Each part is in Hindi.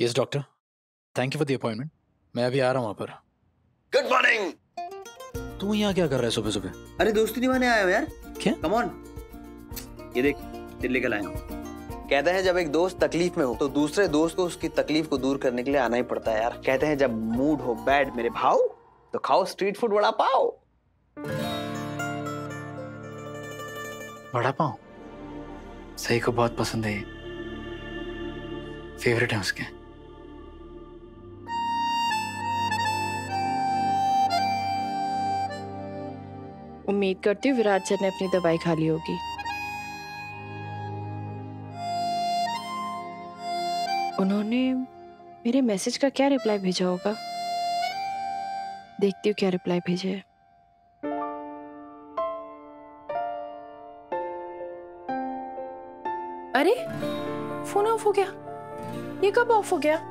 Yes doctor, thank you for the appointment. मैं अभी आ रहा हूँ वहाँ पर। Good morning. तू यहाँ क्या कर रहा है सुबह सुबह? अरे दोस्ती निभाने आया हो यार। क्या? कम ऑन, ये देख तेरे लेकर आया हूँ। कहते हैं जब एक दोस्त तकलीफ में हो तो दूसरे दोस्त को उसकी तकलीफ को दूर करने के लिए आना ही पड़ता है यार। कहते हैं जब मूड हो बैड मेरे भाव तो खाओ स्ट्रीट फूड वड़ा पाव। वड़ा पाव सही को बहुत पसंद है, फेवरेट है उसके। उम्मीद करती हूँ विराट सर ने अपनी दवाई खा ली होगी। उन्होंने मेरे मैसेज का क्या रिप्लाई भेजा होगा? देखती हूँ क्या रिप्लाई भेजा है। अरे फोन ऑफ हो गया। ये कब ऑफ हो गया?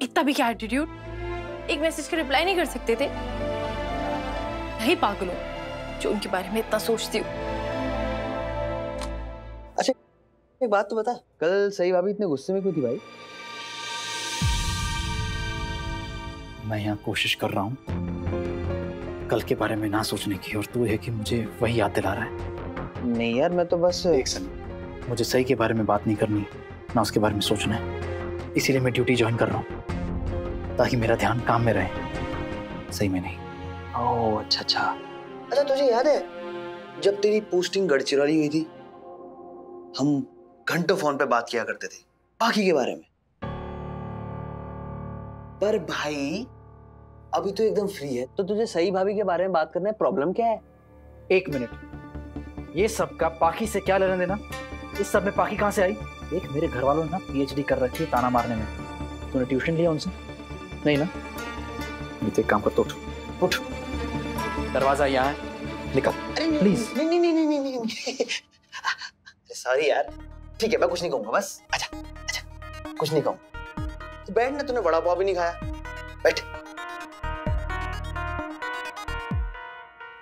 इतना भी क्या एटीट्यूड? एक मैसेज का रिप्लाई नहीं कर सकते थे? नहीं पागल हूं जो उनके बारे में इतना सोचती हूँ। अच्छा एक बात तो बता, कल सही भाभी इतने गुस्से में क्यों थी भाई? मैं यहाँ कोशिश कर रहा हूँ कल के बारे में ना सोचने की, और तू है कि मुझे वही याद दिला रहा है। नहीं यार मैं तो बस एक सेकंड, मुझे सही के बारे में बात नहीं करनी, ना उसके बारे में सोचना है। इसीलिए मैं ड्यूटी ज्वाइन कर रहा हूँ ताकि मेरा ध्यान काम में रहे, सही में नहीं। ओह अच्छा। अच्छा तुझे याद है जब तेरी पोस्टिंग गढ़चिरौली हुई थी, हम घंटों फोन पे बात किया करते थे बाकी के बारे में। पर भाई अभी तो एकदम फ्री है, तो तुझे सही भाभी के बारे में बात करना है, प्रॉब्लम क्या है? एक मिनट, ये सब का पाखी से क्या लेना देना? इस सब में पाखी कहाँ से आई? देख मेरे घर वालों ने ना पीएचडी कर रखी है ताना मारने में। तूने ट्यूशन लिया उनसे? नहीं ना? ये तो एक काम कर, तो उठ, दरवाजा यहाँ है, निकल प्लीज। नहीं सॉरी यार, ठीक है मैं कुछ नहीं कहूंगा, बस अच्छा कुछ नहीं कहूंगा। तो बैठ ना, तूने वड़ा पाव भी नहीं खाया, बैठ।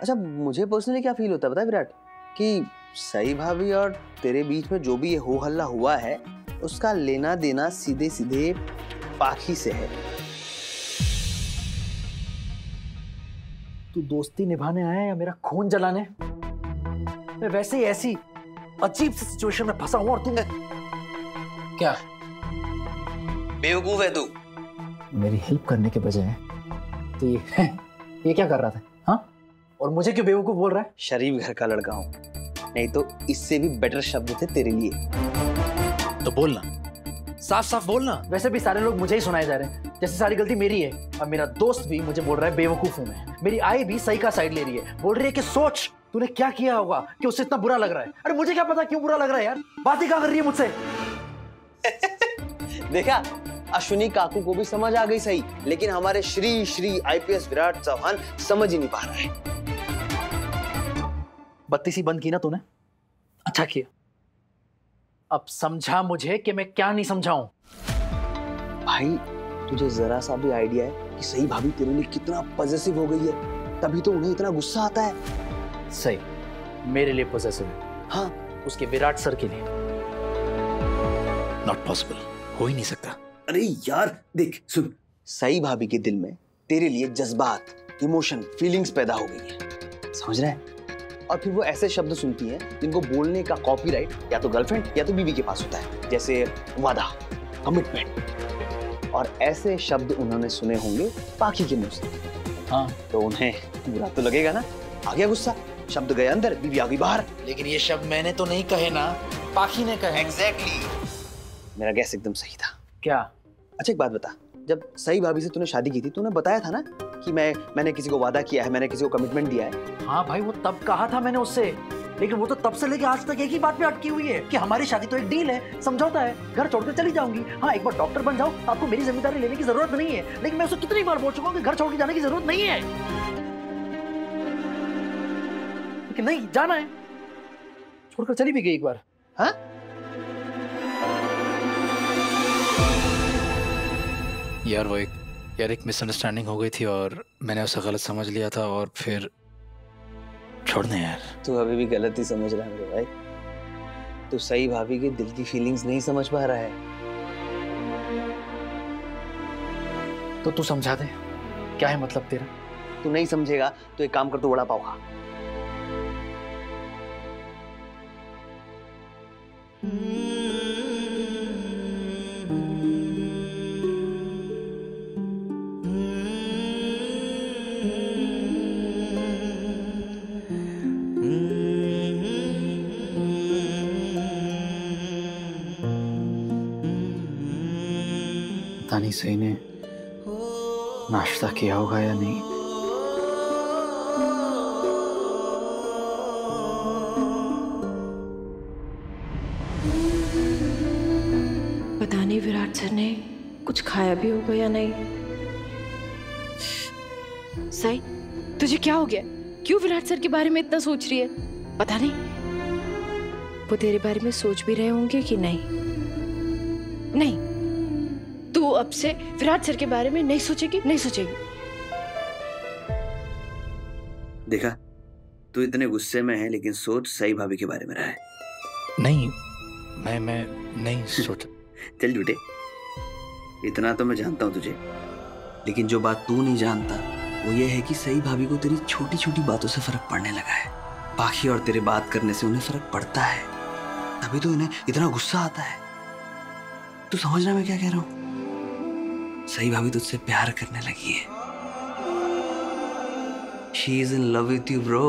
अच्छा मुझे पर्सनली क्या फील होता है पता है विराट, कि सही भाभी और तेरे बीच में जो भी ये हो हल्ला हुआ है उसका लेना देना सीधे सीधे पाखी से है। तू दोस्ती निभाने आया है या मेरा खून जलाने? मैं वैसे ही ऐसी अजीब सी सिचुएशन में फंसा हूं और तू क्या बेवकूफ है तू। मेरी हेल्प करने के बजाय तो ये क्या कर रहा था? हाँ, और मुझे क्यों बेवकूफ बोल रहा है? शरीफ घर का लड़का हूं, नहीं तो इससे भी बेटर शब्द थे तेरे लिए। तो बोलना, साफ साफ बोलना। वैसे भी सारे लोग मुझे ही सुनाए जा रहे हैं जैसे सारी गलती मेरी है, और मेरा दोस्त भी मुझे बोल रहा है बेवकूफ हूं मैं। मेरी आई भी सही का साइड ले रही है, बोल रही है कि सोच तूने क्या किया होगा कि उससे इतना बुरा लग रहा है। अरे मुझे क्या पता क्यों बुरा लग रहा है यार, बात ही क्या कर रही है मुझसे? देखा, अश्विनी काकू को भी समझ आ गई सही, लेकिन हमारे श्री श्री आईपीएस विराट चौहान समझ ही नहीं पा रहा है। बत्ती सी बंद की ना तूने, अच्छा किया। अब समझा मुझे कि मैं क्या नहीं समझाऊं। भाई तुझे जरा सा भी आइडिया है कि सही भाभी तेरे लिए कितना पॉजिटिव हो गई है, तभी तो उन्हें इतना गुस्सा आता है। सही मेरे लिए पॉजिटिव है, हाँ उसके विराट सर के लिए नॉट पॉसिबल, हो ही नहीं सकता। अरे यार देख सुन, सही भाभी के दिल में तेरे लिए जज्बात, इमोशन, फीलिंग्स पैदा हो गई है, समझ रहा है? और फिर वो ऐसे शब्द सुनती है जिनको बोलने का कॉपीराइट या तो गर्लफ्रेंड या तो बीवी के पास होता है, जैसे वादा, कमिटमेंट। और ऐसे शब्द उन्होंने सुने होंगे पाखी के मुंह से, हाँ तो उन्हें बुरा तो लगेगा ना। आ गया गुस्सा, शब्द गए अंदर, बीवी आ गई बाहर। लेकिन ये शब्द मैंने तो नहीं कहे ना, पाखी ने कहे। एग्जैक्टली, मेरा गैस एकदम सही था। क्या? अच्छा एक बात बता, जब सही भाभी से तूने शादी की थी तूने बताया था ना कि मैंने किसी को वादा किया है, मैंने किसी को कमिटमेंट दिया है। हाँ भाई, वो तब कहा था मैंने उससे, लेकिन वो तो तब से लेके आज तक एक ही बात पे अटकी हुई है कि हमारी शादी तो एक डील है, समझौता है, घर छोड़कर चली जाऊंगी। हाँ एक बार डॉक्टर बन जाओ, आपको मेरी जिम्मेदारी लेने की जरूरत नहीं है। लेकिन मैं उसे कितनी बार बोल चुका हूँ कि घर छोड़ के जाने की जरूरत नहीं है। लेकिन नहीं, जाना है। छोड़कर चली भी गई एक बार। हाँ? यार एक मिसअंडरस्टैंडिंग हो गई थी और मैंने उसे गलत समझ लिया था और फिर छोड़ने यार। तू अभी भी गलत ही समझ रहा है मेरे भाई। तू सही भाभी के दिल की फीलिंग्स नहीं समझ पा रहा है। तो तू समझा दे, क्या है मतलब तेरा? तू नहीं समझेगा तो एक काम कर, तू वड़ा पाव खा। पता नहीं सही ने नाश्ता किया होगा या नहीं। पता नहीं विराट सर ने कुछ खाया भी होगा या नहीं। सही, तुझे क्या हो गया? क्यों विराट सर के बारे में इतना सोच रही है? पता नहीं वो तेरे बारे में सोच भी रहे होंगे कि नहीं। नहीं, तू अब से विराट सर के बारे में नहीं सोचेगी, नहीं सोचेगी। देखा, तू इतने गुस्से में है लेकिन सोच सही भाभी के बारे में रहा है। नहीं, मैं नहीं सोच। चल झूठे, इतना तो मैं जानता हूँ तुझे, लेकिन जो बात तू नहीं जानता वो ये है कि सही भाभी को तेरी छोटी छोटी बातों से फर्क पड़ने लगा है। बाकी और तेरे बात करने से उन्हें फर्क पड़ता है, तभी तो इन्हें इतना गुस्सा आता है। तू समझ रहा मैं क्या कह रहा हूँ? सही भाभी तुझसे प्यार करने लगी है। She is in love with you, bro.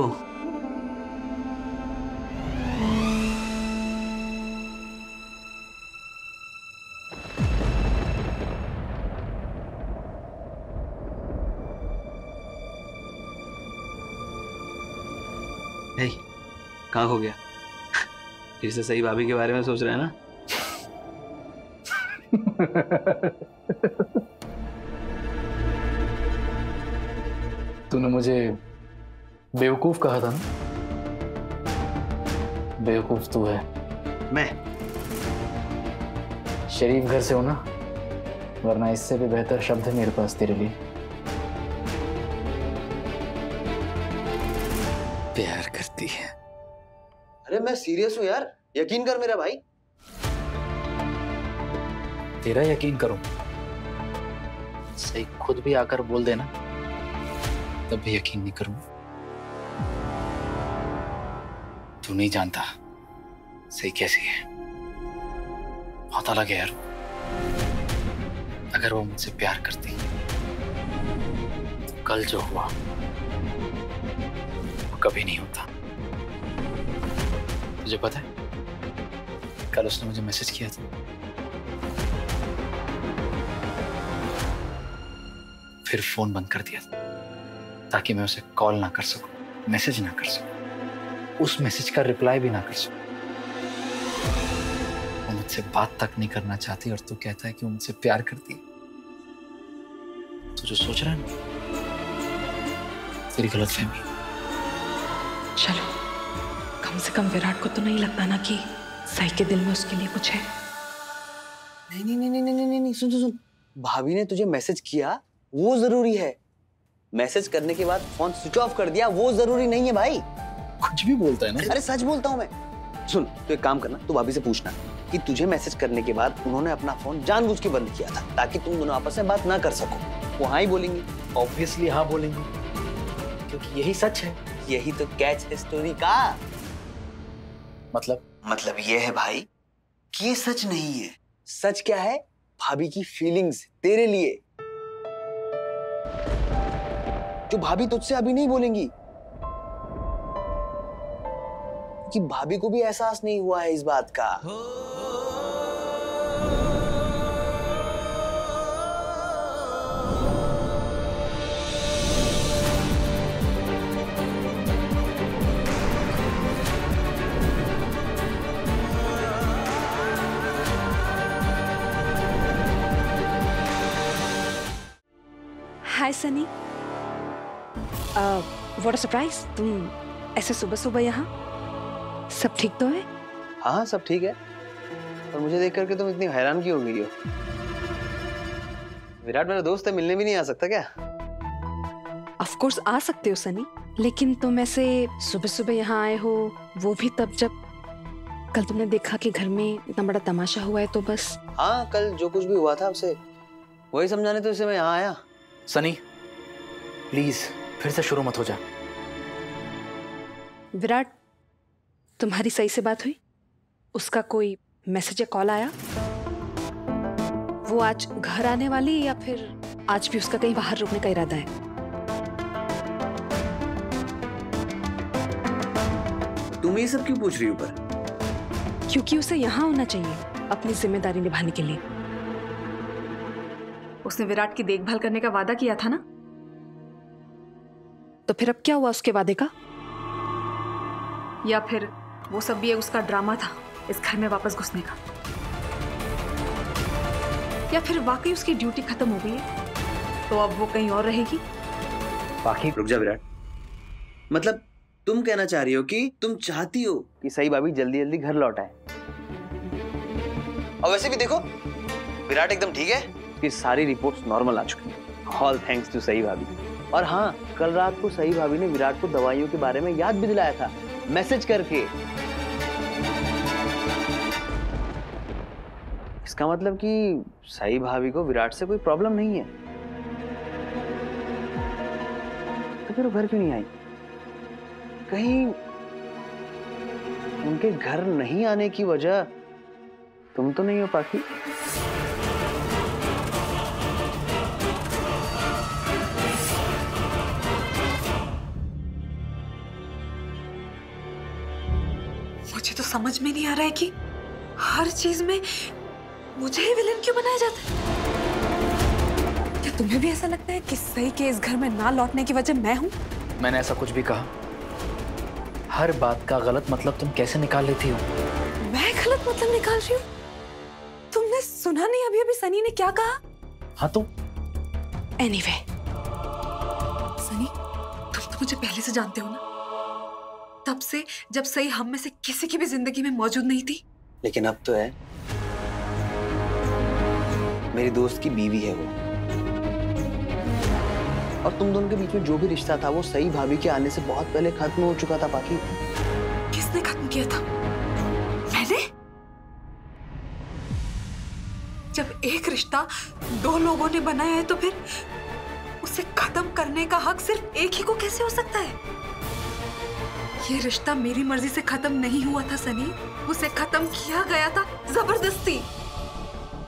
Hey, कहाँ खो गया? फिर से सही भाभी के बारे में सोच रहा है ना? तूने मुझे बेवकूफ कहा था ना? बेवकूफ तू है। मैं शरीफ घर से हो ना, वरना इससे भी बेहतर शब्द है मेरे पास तेरे लिए। प्यार करती है। अरे मैं सीरियस हूँ यार, यकीन कर मेरा भाई। तेरा यकीन करूं? सही खुद भी आकर बोल देना, तब भी यकीन नहीं करूं। तू नहीं जानता सही कैसी है, बहुत अलग है यार। अगर वो मुझसे प्यार करती तो कल जो हुआ वो कभी नहीं होता। तुझे पता है, कल उसने मुझे मैसेज किया था। फिर फोन बंद कर दिया ताकि मैं उसे कॉल ना कर सकूं, मैसेज ना कर सकूं, उस मैसेज का रिप्लाई भी ना कर सकूं। वो मुझसे बात तक नहीं करना चाहती और तू कहता है कि वो मुझसे प्यार करती है। तू जो सोच रहा है ना, तेरी गलतफहमी। चलो, कम से कम विराट को तो नहीं लगता ना कि सही के दिल में उसके लिए कुछ है। नहीं नहीं नहीं नहीं नहीं नहीं नहीं, सुन सुन सुन, भाभी ने तुझे मैसेज किया वो जरूरी है, मैसेज करने के बाद फोन स्विच ऑफ कर दिया वो जरूरी नहीं है भाई। कुछ भी बोलता है ना। अरे सच बोलता हूँ मैं। सुन, तो एक काम करना, तू भाभी से पूछना कि तुझे मैसेज करने के बाद उन्होंने अपना फोन जानबूझ के बंद किया था ताकि तुम दोनों आपस में बात ना कर सको। वो हाँ ही बोलेंगी। ऑब्वियसली हाँ बोलेंगी, क्योंकि यही सच है। यही तो कैच है स्टोरी का। मतलब ये है भाई कि ये सच नहीं है। सच क्या है? भाभी की फीलिंग्स तेरे लिए, जो भाभी तुझसे अभी नहीं बोलेंगी, कि भाभी को भी एहसास नहीं हुआ है इस बात का। हाय सनी, व्हाट अ सरप्राइज। तुम ऐसे सुबह सुबह यहाँ? सब ठीक तो है? हाँ सब ठीक है। और मुझे देख करके तुम इतनी हैरान क्यों हो गई हो? विराट मेरा दोस्त है, मिलने भी नहीं आ सकता क्या? ऑफ कोर्स आ सकते हो सनी, लेकिन तुम ऐसे सुबह सुबह यहाँ आए हो, वो भी तब जब कल तुमने देखा कि घर में इतना बड़ा तमाशा हुआ है, तो बस। हाँ कल जो कुछ भी हुआ था उसे वही समझाने तो इसे मैं यहाँ आया। सनी प्लीज फिर से शुरू मत हो जा। विराट, तुम्हारी सही से बात हुई? उसका कोई मैसेज या कॉल आया? वो आज घर आने वाली है या फिर आज भी उसका कहीं बाहर रुकने का इरादा है? तुम ये सब क्यों पूछ रही हो पर? क्योंकि उसे यहाँ होना चाहिए अपनी जिम्मेदारी निभाने के लिए। उसने विराट की देखभाल करने का वादा किया था ना, तो फिर अब क्या हुआ उसके वादे का? या फिर वो सब भी उसका ड्रामा था इस घर में वापस घुसने का? या फिर वाकई उसकी ड्यूटी खत्म हो गई है तो अब वो कहीं और रहेगी? बाकी रुक जा विराट, मतलब तुम कहना चाह रही हो कि तुम चाहती हो कि सई भाभी जल्दी जल्दी घर लौट आए? और वैसे भी देखो विराट एकदम ठीक है, कि सारी रिपोर्ट्स नॉर्मल आ चुकी हैं, ऑल थैंक्स टू सई भाभी। और हाँ कल रात को सई भाभी ने विराट को दवाइयों के बारे में याद भी दिलाया था मैसेज करके। इसका मतलब कि सई भाभी को विराट से कोई प्रॉब्लम नहीं है। तो फिर वो घर क्यों नहीं आई? कहीं उनके घर नहीं आने की वजह तुम तो नहीं हो पाखी? मुझे तो समझ में नहीं आ रहा है कि हर चीज में मुझे ही विलेन क्यों बनाया जाता है? क्या तुम्हें भी ऐसा लगता है कि सही के इस घर में ना लौटने की वजह मैं हूं? मैंने ऐसा कुछ भी कहा? हर बात का गलत मतलब तुम कैसे निकाल लेती हो? मैं गलत मतलब निकाल रही हूँ? तुमने सुना नहीं अभी अभी सनी ने क्या कहा? हाँ तो एनीवे, सनी तुम तो मुझे पहले से जानते हो ना, तब से जब सही हम में से किसी की भी जिंदगी में मौजूद नहीं थी। लेकिन अब तो है, मेरी दोस्त की बीवी है वो। और तुम दोनों के बीच में जो भी रिश्ता था वो सई भाभी के आने से बहुत पहले खत्म हो चुका था बाकी। किसने खत्म किया था? मैंने? जब एक रिश्ता दो लोगों ने बनाया है तो फिर उसे खत्म करने का हक सिर्फ एक ही को कैसे हो सकता है? ये रिश्ता मेरी मर्जी से खत्म नहीं हुआ था सनी, उसे खत्म किया गया था जबरदस्ती।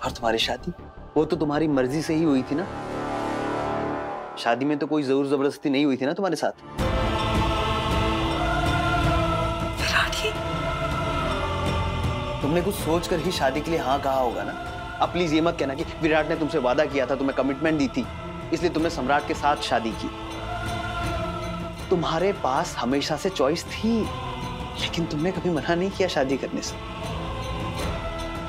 और तुम्हारी शादी, वो तो तुम्हारी मर्जी से ही हुई थी ना? शादी में तो कोई जोर जबरदस्ती नहीं हुई थी ना तुम्हारे साथ? विराट, तुमने कुछ सोच कर ही शादी के लिए हाँ कहा होगा ना? अब प्लीज ये मत कहना कि विराट ने तुमसे वादा किया था, तुम्हें कमिटमेंट दी थी, इसलिए तुमने सम्राट के साथ शादी की। तुम्हारे पास हमेशा से चॉइस थी, लेकिन तुमने कभी मना नहीं किया शादी करने से।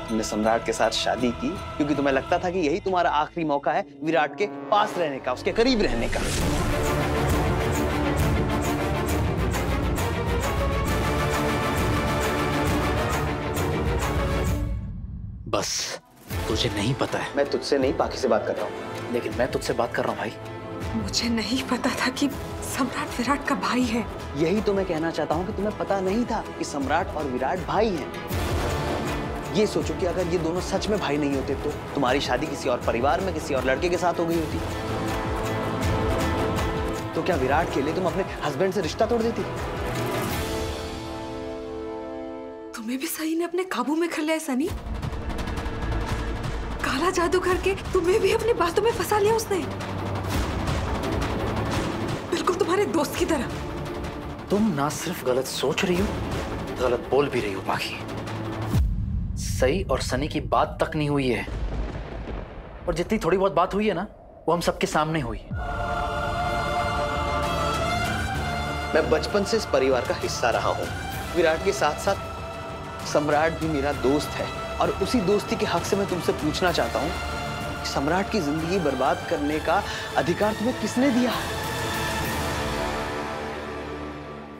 तुमने सम्राट के साथ शादी की क्योंकि तुम्हें लगता था कि यही तुम्हारा आखिरी मौका है विराट के पास रहने का, उसके करीब रहने का। बस तुझे नहीं पता है। मैं तुझसे नहीं पाखी से बात कर रहा हूँ। लेकिन मैं तुझसे बात कर रहा हूँ भाई। मुझे नहीं पता था कि सम्राट विराट का भाई है। यही तो मैं कहना चाहता हूँ कि तुम्हें पता नहीं था कि सम्राट और विराट भाई हैं। ये सोचो कि अगर ये दोनों सच में भाई नहीं होते तो तुम्हारी शादी किसी और परिवार में, किसी और लड़के के साथ हो गई होती। तो क्या विराट के लिए तुम अपने हस्बैंड से रिश्ता तोड़ देती? तुम्हें भी सही ने अपने काबू में कर लिया है सनी। काला जादू करके तुम्हें भी अपनी बातों में फंसा लिया उसने, बिल्कुल तुम्हारे दोस्त की तरह। तुम ना सिर्फ गलत सोच रही हो, गलत बोल भी रही हो बाकी। सई और सनी की बात तक नहीं हुई है, और जितनी थोड़ी बहुत बात हुई है ना, वो हम सबके सामने हुई है। मैं बचपन से इस परिवार का हिस्सा रहा हूँ। विराट के साथ साथ सम्राट भी मेरा दोस्त है, और उसी दोस्ती के हक से मैं तुमसे पूछना चाहता हूँ, सम्राट की जिंदगी बर्बाद करने का अधिकार तुम्हें किसने दिया?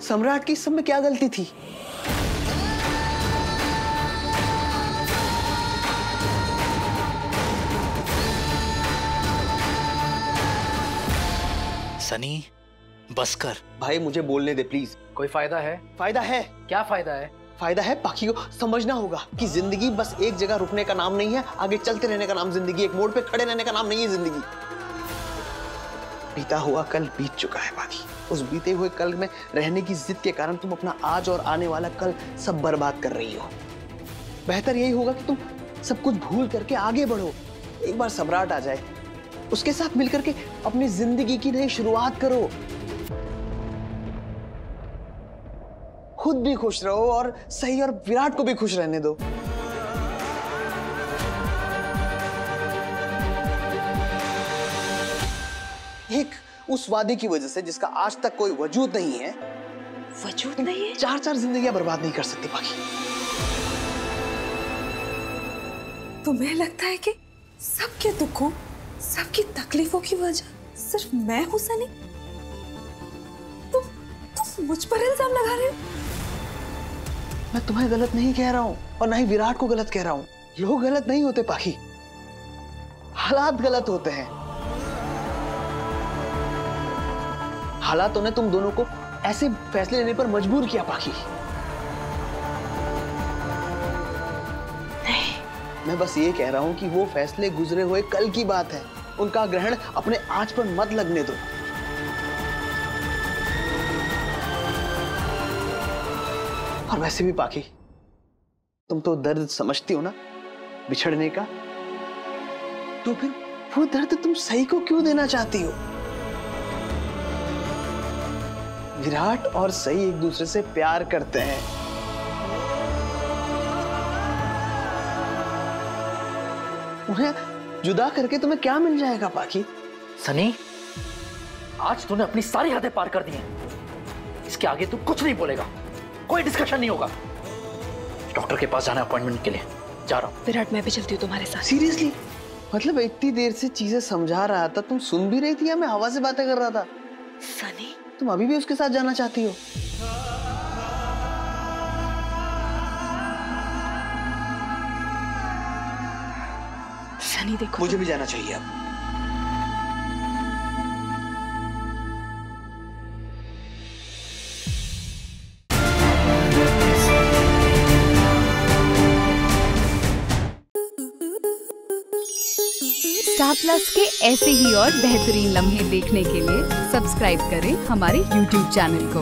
सम्राट की इस सब में क्या गलती थी? सनी बस कर। भाई मुझे बोलने दे प्लीज। कोई फायदा है? फायदा है। क्या फायदा है? फायदा है, पाखी को समझना होगा कि जिंदगी बस एक जगह रुकने का नाम नहीं है, आगे चलते रहने का नाम जिंदगी, एक मोड़ पे खड़े रहने का नाम नहीं है जिंदगी। बीता हुआ कल बीत चुका है पाखी। उस बीते हुए कल में रहने की जिद के कारण तुम अपना आज और आने वाला कल सब बर्बाद कर रही हो। बेहतर यही होगा कि तुम सब कुछ भूल करके आगे बढ़ो। एक बार सम्राट आ जाए, उसके साथ मिलकर के अपनी जिंदगी की नई शुरुआत करो। खुद भी खुश रहो और सही और विराट को भी खुश रहने दो। एक उस वादे की वजह से जिसका आज तक कोई वजूद नहीं है। वजूद नहीं है? चार जिंदगियां बर्बाद नहीं कर सकती पाखी। तुम्हें लगता है कि सबके दुखों, सबकी तकलीफों की वजह सिर्फ मैं हूं सनी? तुम मुझ पर इल्जाम लगा रहे हो? मैं तुम्हें गलत नहीं कह रहा हूं और ना ही विराट को गलत कह रहा हूं। लोग गलत नहीं होते पाखी, हालात गलत होते हैं। हालातों ने तुम दोनों को ऐसे फैसले लेने पर मजबूर किया पाखी। नहीं, मैं बस ये कह रहा हूं कि वो फैसले गुजरे हुए कल की बात है, उनका ग्रहण अपने आज पर मत लगने दो। और वैसे भी पाखी, तुम तो दर्द समझती हो ना बिछड़ने का, तो फिर वो दर्द तुम सही को क्यों देना चाहती हो? विराट और सही एक दूसरे से प्यार करते हैं। उन्हें जुदा करके तुम्हें क्या मिल जाएगा पाखी? सनी, आज तूने अपनी सारी हदें पार कर दी हैं। इसके आगे तू कुछ नहीं बोलेगा, कोई डिस्कशन नहीं होगा। डॉक्टर के पास जाना है अपॉइंटमेंट के लिए, जा रहा हूं। विराट मैं भी चलती हूँ तुम्हारे साथ। सीरियसली? मतलब इतनी देर से चीजें समझा रहा था, तुम सुन भी रही थी या मैं हवा से बातें कर रहा था? सनी, तुम अभी भी उसके साथ जाना चाहती हो? सनी देखो, मुझे भी जाना चाहिए अब। स्टार प्लस के ऐसे ही और बेहतरीन लम्हे देखने के लिए सब्सक्राइब करें हमारे YouTube चैनल को।